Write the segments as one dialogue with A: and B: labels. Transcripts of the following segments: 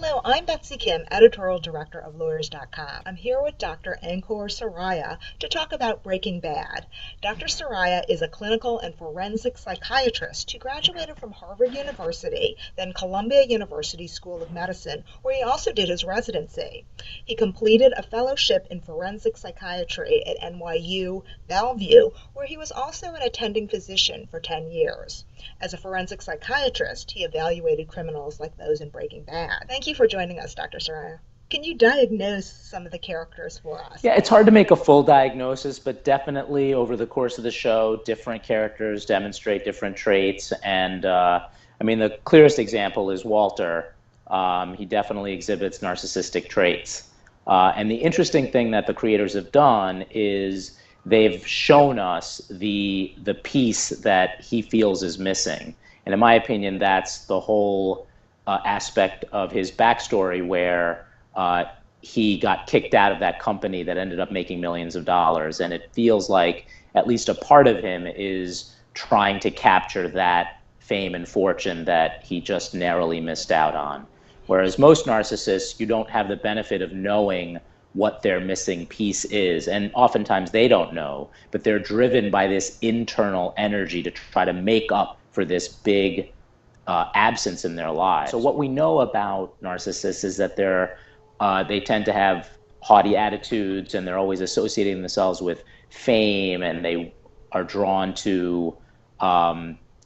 A: Hello, I'm Betsy Kim, Editorial Director of Lawyers.com. I'm here with Dr. Ankur Saraiya to talk about Breaking Bad. Dr. Saraiya is a clinical and forensic psychiatrist who graduated from Harvard University, then Columbia University School of Medicine, where he also did his residency. He completed a fellowship in forensic psychiatry at NYU Bellevue, where he was also an attending physician for 10 years. As a forensic psychiatrist, he evaluated criminals like those in Breaking Bad. Thank you for joining us, Dr. Saraiya. Can you diagnose some of the characters for us?
B: Yeah, it's hard to make a full diagnosis, but definitely over the course of the show, different characters demonstrate different traits. And the clearest example is Walter. He definitely exhibits narcissistic traits. And the interesting thing that the creators have done is they've shown us the piece that he feels is missing. And in my opinion, that's the whole aspect of his backstory where he got kicked out of that company that ended up making millions of dollars. And it feels like at least a part of him is trying to capture that fame and fortune that he just narrowly missed out on. Whereas most narcissists, you don't have the benefit of knowing what their missing piece is. And oftentimes they don't know, but they're driven by this internal energy to try to make up for this big absence in their lives. So what we know about narcissists is that they tend to have haughty attitudes, and they're always associating themselves with fame, and they are drawn to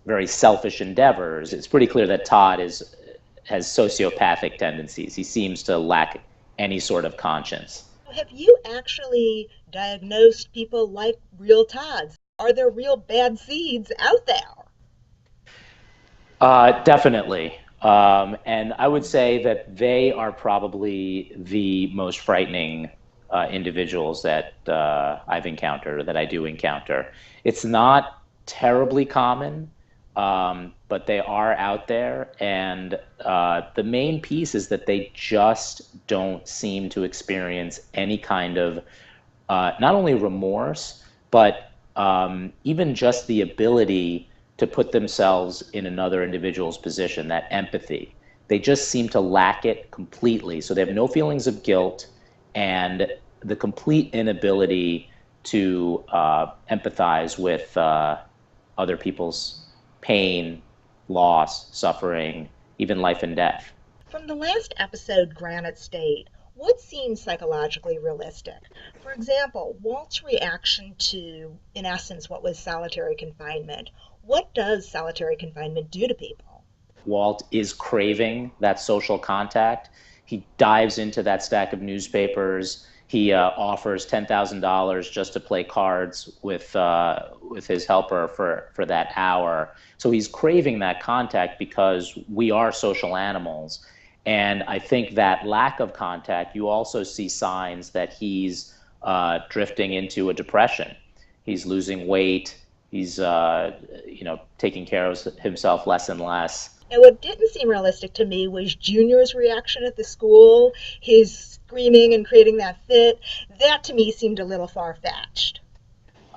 B: very selfish endeavors. It's pretty clear that Todd has sociopathic tendencies. He seems to lack any sort of conscience.
A: Have you actually diagnosed people like real Todds? Are there real bad seeds out there?
B: Definitely. And I would say that they are probably the most frightening individuals that I've encountered, or that I do encounter. It's not terribly common, but they are out there. And the main piece is that they just don't seem to experience any kind of not only remorse, but even just the ability to put themselves in another individual's position, that empathy. They just seem to lack it completely. So they have no feelings of guilt and the complete inability to empathize with other people's pain, loss, suffering, even life and death.
A: From the last episode, Granite State, what seems psychologically realistic? For example, Walt's reaction to, in essence, what was solitary confinement. What does solitary confinement do to people?
B: Walt is craving that social contact. He dives into that stack of newspapers. He offers $10,000 just to play cards with his helper for that hour. So he's craving that contact because we are social animals. And I think that lack of contact, you also see signs that he's drifting into a depression. He's losing weight. He's taking care of himself less and less.
A: And what didn't seem realistic to me was Junior's reaction at the school, his screaming and creating that fit. That to me seemed a little far-fetched.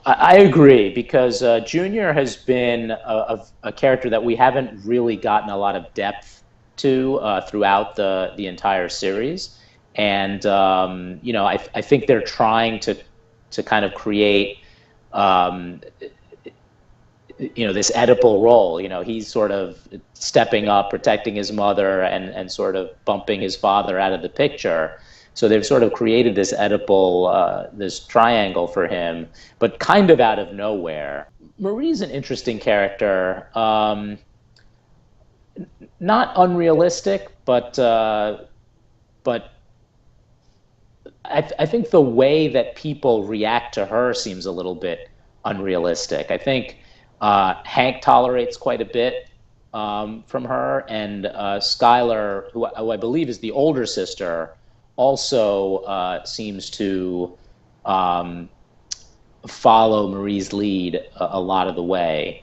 B: I agree, because Junior has been a character that we haven't really gotten a lot of depth to throughout the entire series. And, I think they're trying to kind of create this Oedipal role. He's sort of stepping up, protecting his mother, and sort of bumping his father out of the picture. So they've sort of created this Oedipal, this triangle for him, but kind of out of nowhere. Marie's an interesting character, not unrealistic, but I think the way that people react to her seems a little bit unrealistic. I think Hank tolerates quite a bit from her, and Skylar, who I believe is the older sister, also seems to follow Marie's lead a lot of the way.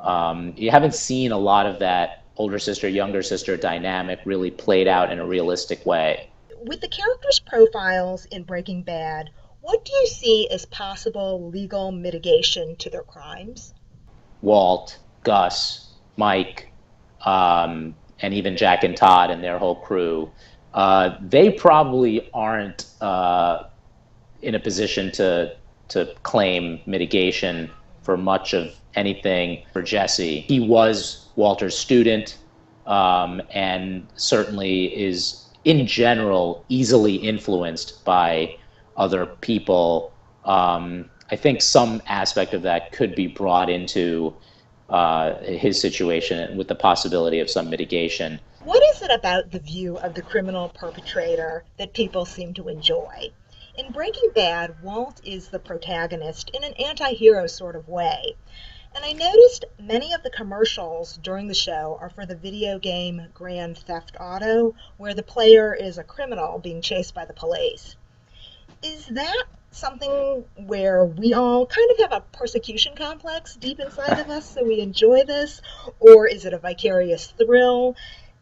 B: You haven't seen a lot of that older sister, younger sister dynamic really played out in a realistic way.
A: With the characters' profiles in Breaking Bad, what do you see as possible legal mitigation to their crimes?
B: Walt, Gus, Mike, and even Jack and Todd and their whole crew, they probably aren't in a position to claim mitigation for much of anything. For Jesse, he was Walter's student, and certainly is, in general, easily influenced by other people. I think some aspect of that could be brought into his situation with the possibility of some mitigation.
A: What is it about the view of the criminal perpetrator that people seem to enjoy? In Breaking Bad, Walt is the protagonist in an anti-hero sort of way. And I noticed many of the commercials during the show are for the video game Grand Theft Auto, where the player is a criminal being chased by the police. Is that something where we all kind of have a persecution complex deep inside of us, so we enjoy this? Or is it a vicarious thrill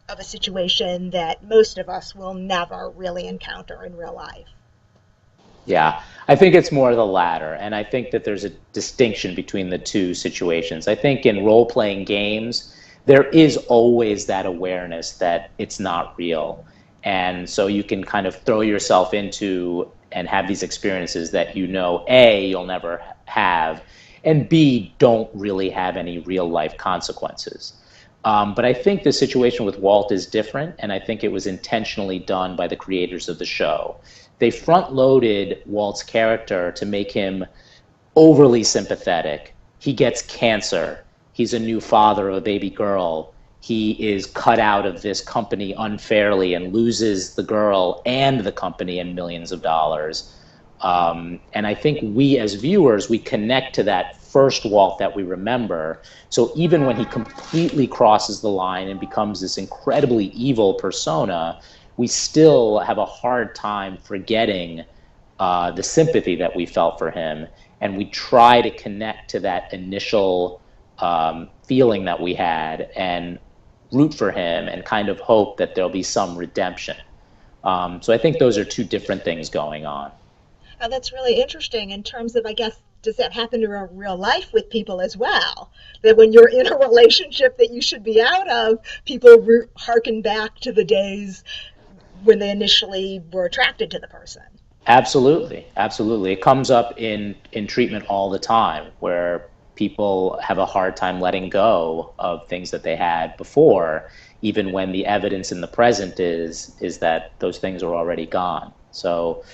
A: of a situation that most of us will never really encounter in real life?
B: Yeah, I think it's more the latter, and I think that there's a distinction between the two situations. I think in role-playing games, there is always that awareness that it's not real, and so you can kind of throw yourself into and have these experiences that you know, A, you'll never have, and B, don't really have any real-life consequences. But I think the situation with Walt is different, and I think it was intentionally done by the creators of the show. They front-loaded Walt's character to make him overly sympathetic. He gets cancer. He's a new father of a baby girl. He is cut out of this company unfairly and loses the girl and the company and millions of dollars. And I think we as viewers, we connect to that first Walt that we remember. So even when he completely crosses the line and becomes this incredibly evil persona, we still have a hard time forgetting the sympathy that we felt for him, and we try to connect to that initial feeling that we had and root for him and kind of hope that there'll be some redemption. So I think those are two different things going on.
A: Now, that's really interesting in terms of, I guess, does that happen in real life with people as well? That when you're in a relationship that you should be out of, people harken back to the days when they initially were attracted to the person.
B: Absolutely, absolutely. It comes up in treatment all the time, where people have a hard time letting go of things that they had before, even when the evidence in the present is that those things are already gone. So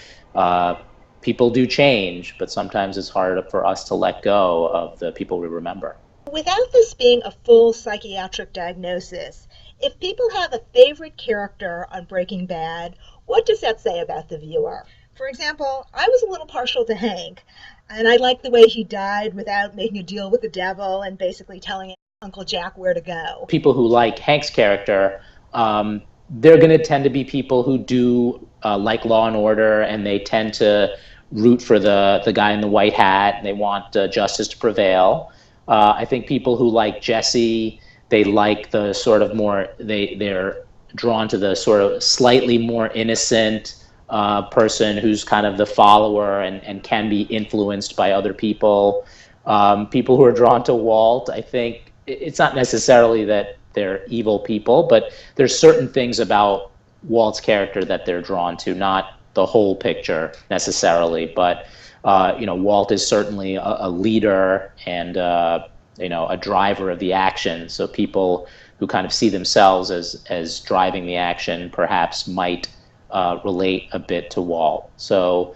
B: people do change, but sometimes it's hard for us to let go of the people we remember.
A: Without this being a full psychiatric diagnosis, if people have a favorite character on Breaking Bad, what does that say about the viewer? For example, I was a little partial to Hank, and I liked the way he died without making a deal with the devil and basically telling Uncle Jack where to go.
B: People who like Hank's character, they're going to tend to be people who do like Law and Order, and they tend to root for the guy in the white hat, and they want justice to prevail. I think people who like Jesse, they like the sort of more, they're drawn to the sort of slightly more innocent person who's kind of the follower and can be influenced by other people. People who are drawn to Walt, I think it's not necessarily that they're evil people, but there's certain things about Walt's character that they're drawn to, not the whole picture necessarily, but Walt is certainly a leader and a driver of the action. So people who kind of see themselves as driving the action perhaps might relate a bit to Walt. So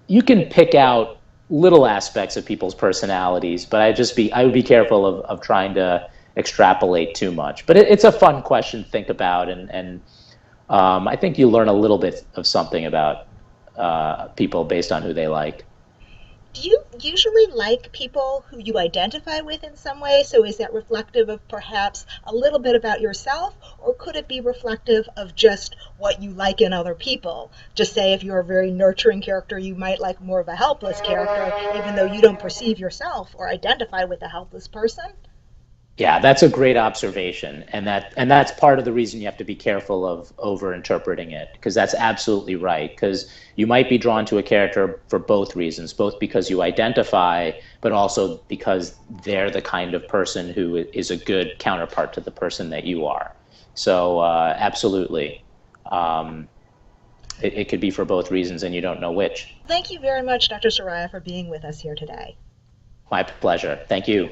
B: you can pick out little aspects of people's personalities, but I would be careful of trying to extrapolate too much. But it's a fun question to think about, and I think you learn a little bit of something about people based on who they like.
A: Do you usually like people who you identify with in some way? So is that reflective of perhaps a little bit about yourself, or could it be reflective of just what you like in other people? Just say if you're a very nurturing character, you might like more of a helpless character, even though you don't perceive yourself or identify with a helpless person?
B: Yeah, that's a great observation, and that's part of the reason you have to be careful of over-interpreting it, because that's absolutely right, because you might be drawn to a character for both reasons, both because you identify, but also because they're the kind of person who is a good counterpart to the person that you are. So absolutely. It could be for both reasons, and you don't know which.
A: Thank you very much, Dr. Saraiya, for being with us here today.
B: My pleasure. Thank you.